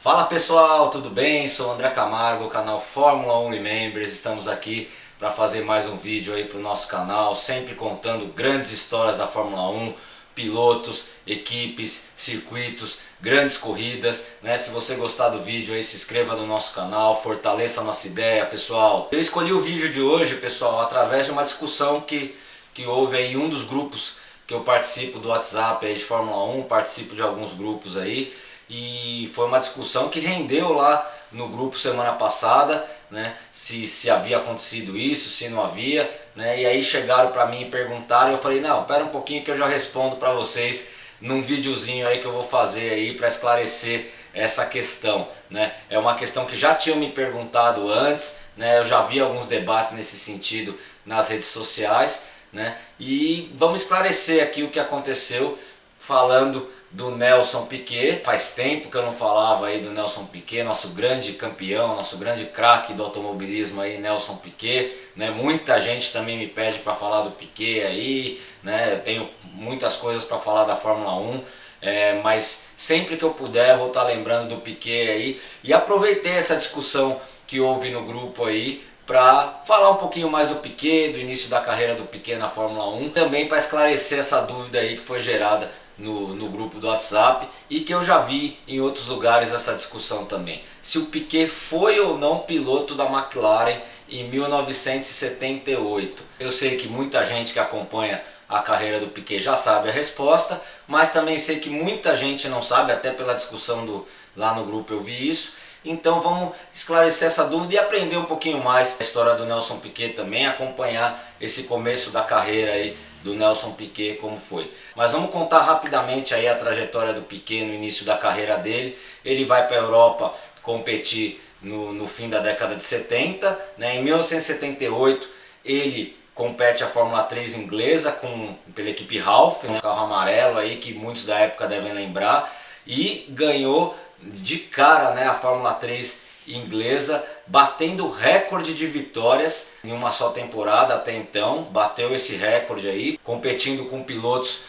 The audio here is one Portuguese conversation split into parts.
Fala pessoal, tudo bem? Sou o André Camargo, canal Fórmula 1 Members. Estamos aqui para fazer mais um vídeo aí para o nosso canal, sempre contando grandes histórias da Fórmula 1, pilotos, equipes, circuitos, grandes corridas, né? Se você gostar do vídeo aí, se inscreva no nosso canal, fortaleça a nossa ideia, pessoal. Eu escolhi o vídeo de hoje, pessoal, através de uma discussão que houve aí em um dos grupos que eu participo do WhatsApp aí de Fórmula 1, participo de alguns grupos aí. E foi uma discussão que rendeu lá no grupo semana passada, né, se havia acontecido isso, se não havia, né, e aí chegaram para mim e perguntaram, e eu falei, não, pera um pouquinho que eu já respondo para vocês num videozinho aí que eu vou fazer aí para esclarecer essa questão, né. É uma questão que já tinham me perguntado antes, né, eu já vi alguns debates nesse sentido nas redes sociais, né, e vamos esclarecer aqui o que aconteceu falando do Nelson Piquet. Faz tempo que eu não falava aí do Nelson Piquet, nosso grande campeão, nosso grande craque do automobilismo aí, Nelson Piquet, né? Muita gente também me pede para falar do Piquet aí, né? Eu tenho muitas coisas para falar da Fórmula 1, mas sempre que eu puder vou estar lembrando do Piquet aí, e aproveitei essa discussão que houve no grupo aí para falar um pouquinho mais do Piquet, do início da carreira do Piquet na Fórmula 1, também para esclarecer essa dúvida aí que foi gerada no grupo do WhatsApp e que eu já vi em outros lugares essa discussão também. Se o Piquet foi ou não piloto da McLaren em 1978. Eu sei que muita gente que acompanha a carreira do Piquet já sabe a resposta, mas também sei que muita gente não sabe, até pela discussão lá no grupo eu vi isso. Então vamos esclarecer essa dúvida e aprender um pouquinho mais a história do Nelson Piquet também, acompanhar esse começo da carreira aí do Nelson Piquet como foi. Mas vamos contar rapidamente aí a trajetória do Piquet no início da carreira dele. Ele vai para a Europa competir no fim da década de 70, né? Em 1978 ele compete a Fórmula 3 inglesa pela equipe Ralph, né? Um carro amarelo aí que muitos da época devem lembrar, e ganhou de cara, né, a Fórmula 3 inglesa, batendo recorde de vitórias em uma só temporada até então. Bateu esse recorde aí, competindo com pilotos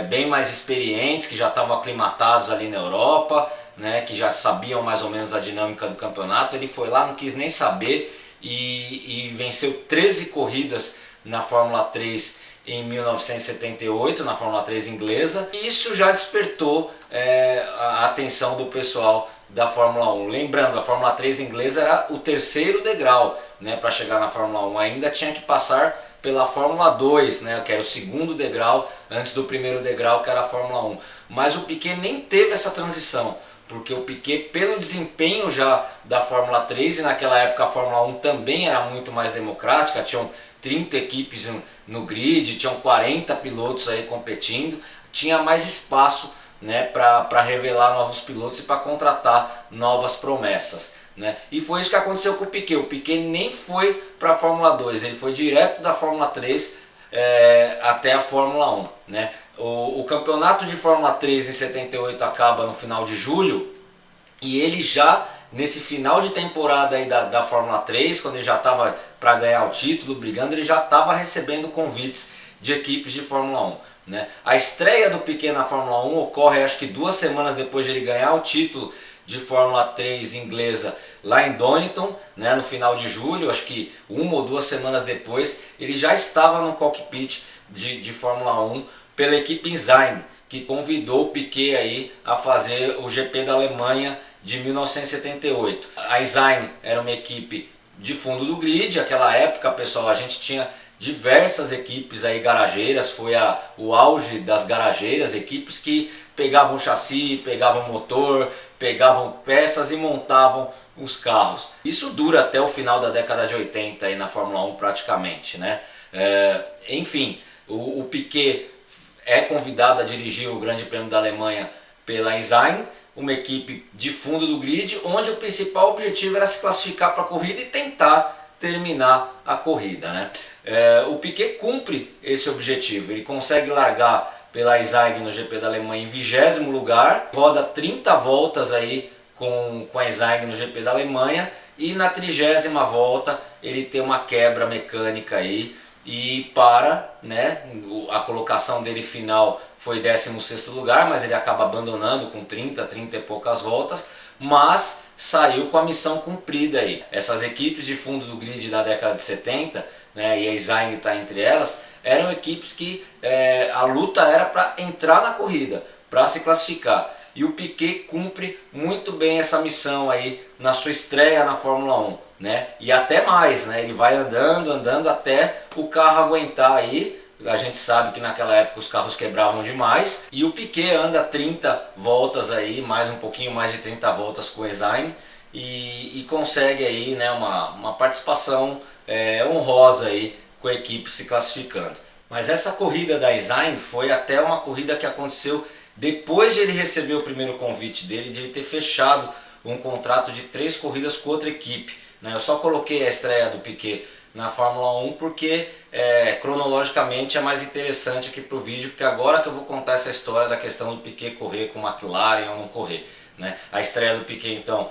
bem mais experientes, que já estavam aclimatados ali na Europa, né, que já sabiam mais ou menos a dinâmica do campeonato. Ele foi lá, não quis nem saber, e venceu 13 corridas na Fórmula 3 em 1978, na Fórmula 3 inglesa, e isso já despertou a atenção do pessoal da Fórmula 1. Lembrando, a Fórmula 3 inglesa era o terceiro degrau, né, para chegar na Fórmula 1, ainda tinha que passar pela Fórmula 2, né, que era o segundo degrau antes do primeiro degrau, que era a Fórmula 1. Mas o Piquet nem teve essa transição, porque o Piquet, pelo desempenho já da Fórmula 3, e naquela época a Fórmula 1 também era muito mais democrática, tinham 30 equipes no grid, tinham 40 pilotos aí competindo, tinha mais espaço, né, para revelar novos pilotos e para contratar novas promessas, né? E foi isso que aconteceu com o Piquet. O Piquet nem foi para a Fórmula 2, ele foi direto da Fórmula 3 até a Fórmula 1, né? O campeonato de Fórmula 3 em 78 acaba no final de julho, e ele já nesse final de temporada aí da Fórmula 3, quando ele já estava para ganhar o título, brigando, ele já estava recebendo convites de equipes de Fórmula 1. Né? A estreia do Piquet na Fórmula 1 ocorre acho que 2 semanas depois de ele ganhar o título de Fórmula 3 inglesa lá em Donington, né, no final de julho. Acho que 1 ou 2 semanas depois ele já estava no cockpit de Fórmula 1 pela equipe Enzyme, que convidou o Piquet aí a fazer o GP da Alemanha de 1978. A Enzyme era uma equipe de fundo do grid. Aquela época, pessoal, a gente tinha diversas equipes aí garageiras, foi o auge das garageiras, equipes que pegavam chassi, pegavam motor, pegavam peças e montavam os carros. Isso dura até o final da década de 80 aí na Fórmula 1 praticamente, né? Enfim, o Piquet é convidado a dirigir o Grande Prêmio da Alemanha pela Enzyme, uma equipe de fundo do grid, onde o principal objetivo era se classificar para a corrida e tentar terminar a corrida, né? O Piquet cumpre esse objetivo, ele consegue largar pela Enzyme no GP da Alemanha em 20º lugar, roda 30 voltas aí com a Enzyme no GP da Alemanha, e na 30ª volta ele tem uma quebra mecânica aí e para, né? A colocação dele final foi 16º lugar, mas ele acaba abandonando com 30 e poucas voltas, mas saiu com a missão cumprida aí. Essas equipes de fundo do grid da década de 70, né, e a Ising está entre elas, eram equipes que a luta era para entrar na corrida, para se classificar. E o Piquet cumpre muito bem essa missão aí na sua estreia na Fórmula 1, né? E até mais, né? Ele vai andando até o carro aguentar aí. A gente sabe que naquela época os carros quebravam demais. E o Piquet anda 30 voltas aí, um pouquinho mais de 30 voltas com o Ising. E consegue aí, né, uma participação honrosa aí com a equipe se classificando. Mas essa corrida da Ising foi até uma corrida que aconteceu depois de ele receber o primeiro convite dele, de ele ter fechado um contrato de 3 corridas com outra equipe, né? Eu só coloquei a estreia do Piquet na Fórmula 1 porque cronologicamente é mais interessante aqui para o vídeo, porque agora que eu vou contar essa história da questão do Piquet correr com McLaren ou não correr, né? A estreia do Piquet então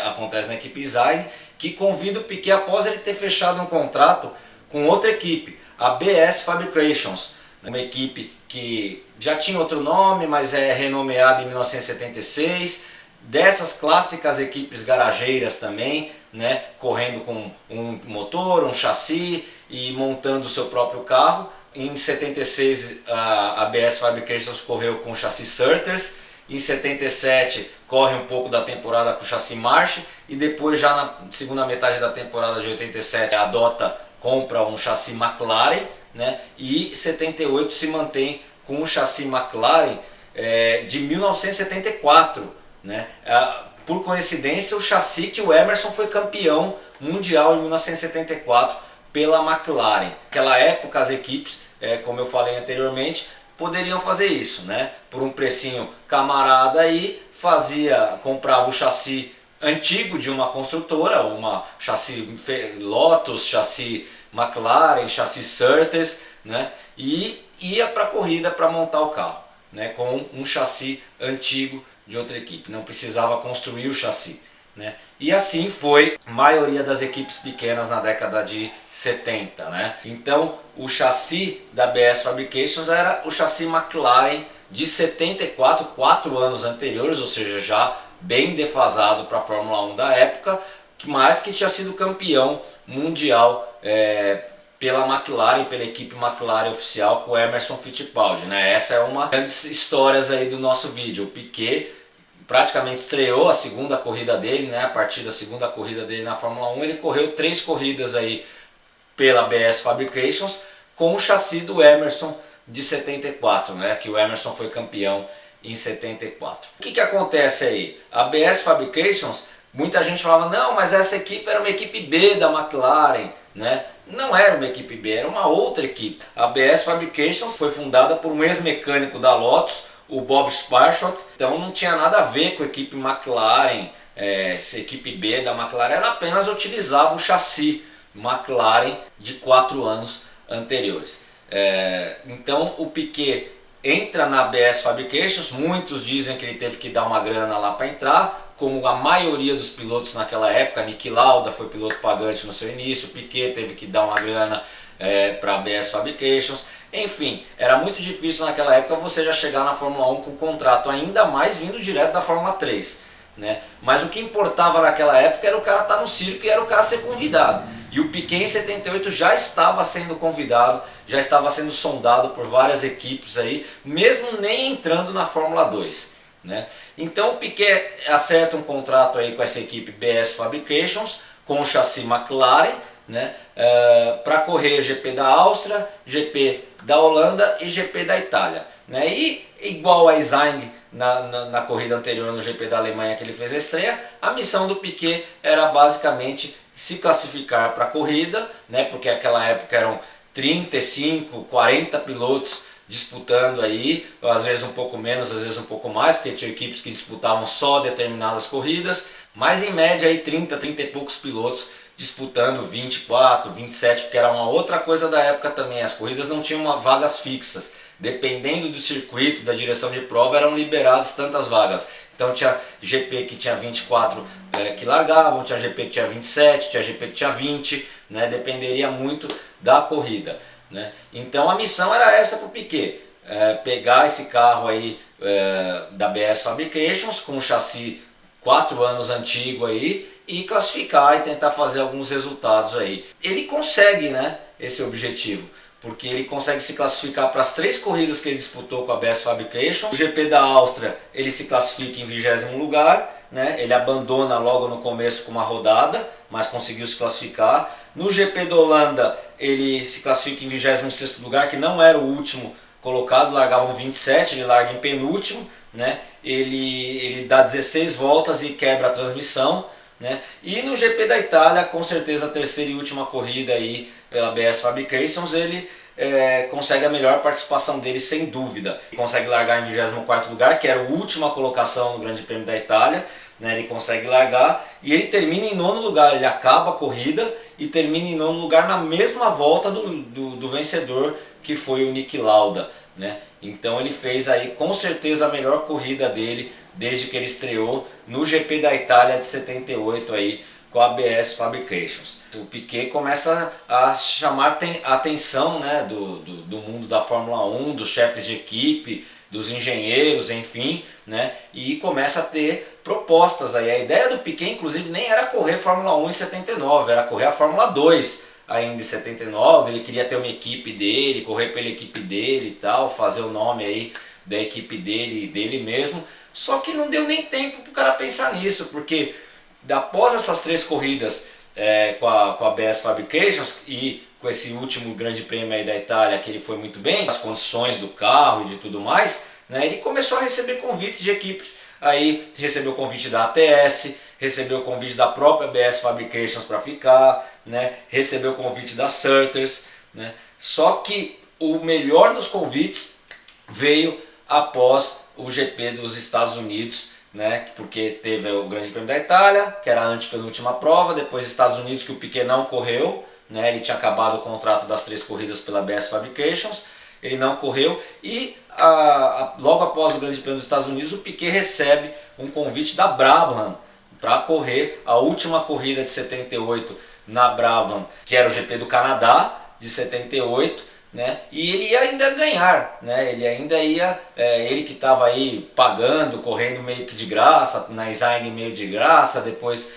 acontece na equipe Ising, que convida o Piquet após ele ter fechado um contrato com outra equipe, a BS Fabrications, uma equipe que já tinha outro nome, mas é renomeada em 1976, dessas clássicas equipes garageiras também, né, correndo com um motor, um chassi e montando o seu próprio carro. Em 76 a BS Fabrications correu com o chassi Surtees, em 77 corre um pouco da temporada com o chassi March e depois já na segunda metade da temporada de 87 compra um chassi McLaren, né? E 78 se mantém com o chassi McLaren de 1974, né? Por coincidência, o chassi que o Emerson foi campeão mundial em 1974 pela McLaren. Naquela época as equipes, como eu falei anteriormente, poderiam fazer isso, né? Por um precinho camarada aí, comprava o chassi antigo de uma construtora, uma chassi Lotus, chassi McLaren, chassi Surtees, né? E ia para a corrida para montar o carro, né? Com um chassi antigo de outra equipe, não precisava construir o chassi, né? E assim foi a maioria das equipes pequenas na década de 70, né? Então o chassi da BS Fabrications era o chassi McLaren de 74, 4 anos anteriores, ou seja, já bem defasado para a Fórmula 1 da época, mas que tinha sido campeão mundial pela McLaren, pela equipe McLaren oficial com o Emerson Fittipaldi, né? Essa é uma das grandes histórias aí do nosso vídeo. O Piquet praticamente estreou a segunda corrida dele, né? A partir da segunda corrida dele na Fórmula 1, ele correu 3 corridas aí pela BS Fabrications com o chassi do Emerson de 74, né? Que o Emerson foi campeão em 74. O que acontece aí? A BS Fabrications, muita gente falava, não, mas essa equipe era uma equipe B da McLaren, né? Não era uma equipe B, era uma outra equipe. A BS Fabrications foi fundada por um ex-mecânico da Lotus, o Bob Sparshott, então não tinha nada a ver com a equipe McLaren, essa equipe B da McLaren, ela apenas utilizava o chassi McLaren de 4 anos anteriores. Então o Piquet entra na BS Fabrications, muitos dizem que ele teve que dar uma grana lá para entrar, como a maioria dos pilotos naquela época. Niki Lauda foi piloto pagante no seu início, Piquet teve que dar uma grana para a BS Fabrications. Enfim, era muito difícil naquela época você já chegar na Fórmula 1 com um contrato, ainda mais vindo direto da Fórmula 3, né? Mas o que importava naquela época era o cara estar no circo e era o cara ser convidado. E o Piquet em 78 já estava sendo convidado, já estava sendo sondado por várias equipes aí, mesmo nem entrando na Fórmula 2, né? Então o Piquet acerta um contrato aí com essa equipe BS Fabrications, com o chassi McLaren, né? Para correr GP da Áustria, GP da Holanda e GP da Itália, né? E igual a Ising na corrida anterior no GP da Alemanha que ele fez a estreia, a missão do Piquet era basicamente se classificar para a corrida, né? Porque naquela época eram 35, 40 pilotos disputando aí, às vezes um pouco menos, às vezes um pouco mais, porque tinha equipes que disputavam só determinadas corridas, mas em média aí 30 e poucos pilotos disputando 24, 27, porque era uma outra coisa da época também, as corridas não tinham vagas fixas, dependendo do circuito, da direção de prova, eram liberadas tantas vagas. Então tinha GP que tinha 24 que largavam, tinha GP que tinha 27, tinha GP que tinha 20, né? Dependeria muito da corrida, né? Então a missão era essa para o Piquet, pegar esse carro aí da BS Fabrications com um chassi 4 anos antigo aí e classificar e tentar fazer alguns resultados aí. Ele consegue, né, esse objetivo, porque ele consegue se classificar para as 3 corridas que ele disputou com a BS Fabrications. O GP da Áustria ele se classifica em 20º lugar, né? Ele abandona logo no começo com uma rodada, mas conseguiu se classificar. No GP da Holanda ele se classifica em 26º lugar, que não era o último colocado, largavam 27, ele larga em penúltimo, né? Ele dá 16 voltas e quebra a transmissão, né? E no GP da Itália, com certeza a terceira e última corrida aí pela BS Fabrications, ele consegue a melhor participação dele sem dúvida. Ele consegue largar em 24º lugar, que era a última colocação no Grande Prêmio da Itália, né? Ele consegue largar e ele termina em 9º lugar, ele acaba a corrida e termina em 9º lugar na mesma volta do vencedor, que foi o Niki Lauda, né? Então ele fez aí com certeza a melhor corrida dele desde que ele estreou no GP da Itália de 78 aí com a ABS Fabrications. O Piquet começa a chamar a atenção, né, do mundo da Fórmula 1, dos chefes de equipe, dos engenheiros, enfim, né, e começa a ter propostas aí. A ideia do Piquet inclusive nem era correr Fórmula 1 em 79, era correr a Fórmula 2 ainda em 79, ele queria ter uma equipe dele, correr pela equipe dele e tal, fazer o nome aí da equipe dele e dele mesmo, só que não deu nem tempo para o cara pensar nisso, porque após essas 3 corridas com a BS Fabrications e com esse último grande prêmio aí da Itália, que ele foi muito bem, as condições do carro e de tudo mais, né, ele começou a receber convites de equipes. Aí recebeu o convite da ATS, recebeu o convite da própria BS Fabrications para ficar, né, recebeu o convite da Surtees, né, só que o melhor dos convites veio após o GP dos Estados Unidos, né, porque teve o Grande Prêmio da Itália, que era a antepenúltima prova, depois Estados Unidos, que o Piquet não correu, né, ele tinha acabado o contrato das 3 corridas pela BS Fabrications, ele não correu, e logo após o Grande Prêmio dos Estados Unidos o Piquet recebe um convite da Brabham para correr a última corrida de 78 na Brabham, que era o GP do Canadá de 78, né? E ele ia ainda ganhar, né? Ele ainda ia, ele que estava aí pagando, correndo meio que de graça, na Ising meio de graça, depois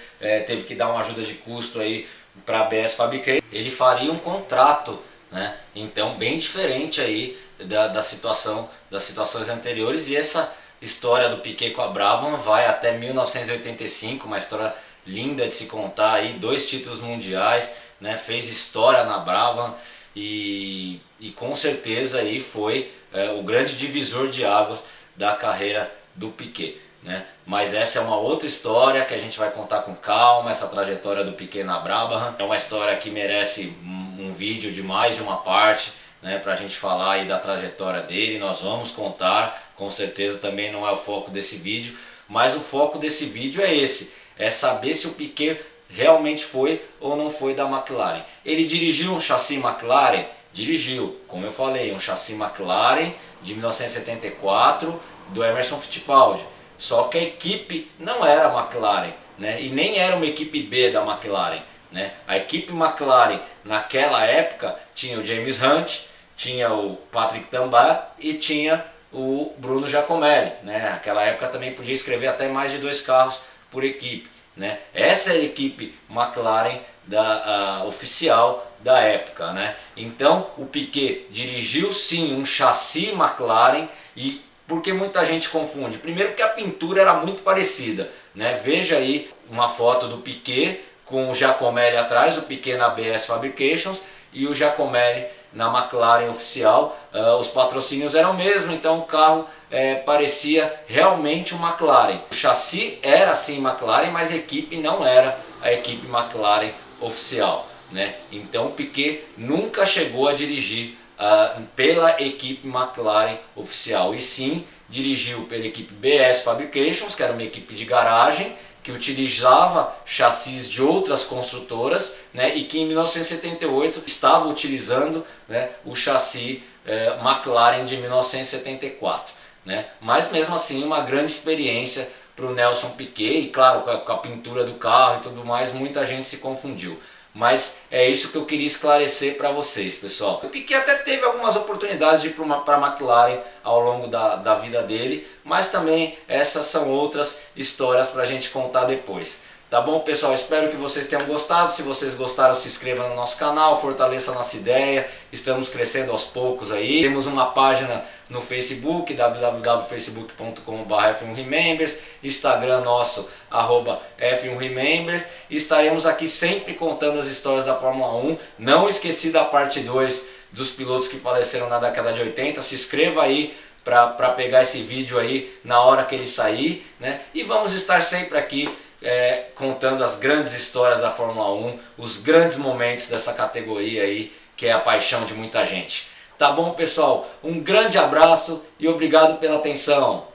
teve que dar uma ajuda de custo aí para a BS Fabrications, ele faria um contrato, né? Então bem diferente aí das situações anteriores, e essa história do Piquet com a Brabham vai até 1985, uma história linda de se contar aí, 2 títulos mundiais, né? Fez história na Brabham e com certeza aí foi o grande divisor de águas da carreira do Piquet, né? Mas essa é uma outra história que a gente vai contar com calma, essa trajetória do Piquet na Brabham. É uma história que merece um vídeo de mais de uma parte, né, para a gente falar aí da trajetória dele. Nós vamos contar, com certeza também não é o foco desse vídeo, mas o foco desse vídeo é esse, é saber se o Piquet realmente foi ou não foi da McLaren. Ele dirigiu um chassi McLaren? Dirigiu, como eu falei, um chassi McLaren de 1974 do Emerson Fittipaldi. Só que a equipe não era a McLaren, né? E nem era uma equipe B da McLaren, né? A equipe McLaren naquela época tinha o James Hunt, tinha o Patrick Tambay e tinha o Bruno Giacomelli, né? Naquela época também podia escrever até mais de 2 carros por equipe, né? Essa é a equipe McLaren oficial da época, né? Então o Piquet dirigiu sim um chassi McLaren. E porque muita gente confunde? Primeiro porque a pintura era muito parecida, né? Veja aí uma foto do Piquet com o Giacomelli atrás, o Piquet na BS Fabrications e o Giacomelli na McLaren oficial. Os patrocínios eram o mesmo, então o carro parecia realmente um McLaren. O chassi era sim McLaren, mas a equipe não era a equipe McLaren oficial, né? Então o Piquet nunca chegou a dirigir pela equipe McLaren oficial, e sim dirigiu pela equipe BS Fabrications, que era uma equipe de garagem que utilizava chassis de outras construtoras, né, e que em 1978 estava utilizando, né, o chassi McLaren de 1974. Né? Mas mesmo assim uma grande experiência para o Nelson Piquet, e claro, com a pintura do carro e tudo mais, muita gente se confundiu. mas é isso que eu queria esclarecer para vocês, pessoal. O Piquet até teve algumas oportunidades de ir para a McLaren ao longo da vida dele, mas também essas são outras histórias para a gente contar depois. Tá bom, pessoal? Espero que vocês tenham gostado. Se vocês gostaram, se inscreva no nosso canal, fortaleça a nossa ideia. Estamos crescendo aos poucos aí. Temos uma página no Facebook, www.facebook.com/f1remembers, Instagram nosso, @f1remembers. E estaremos aqui sempre contando as histórias da Fórmula 1. Não esqueci da parte 2 dos pilotos que faleceram na década de 80. Se inscreva aí para pegar esse vídeo aí na hora que ele sair, né? E vamos estar sempre aqui contando as grandes histórias da Fórmula 1, os grandes momentos dessa categoria aí, que é a paixão de muita gente. Tá bom, pessoal? Um grande abraço e obrigado pela atenção.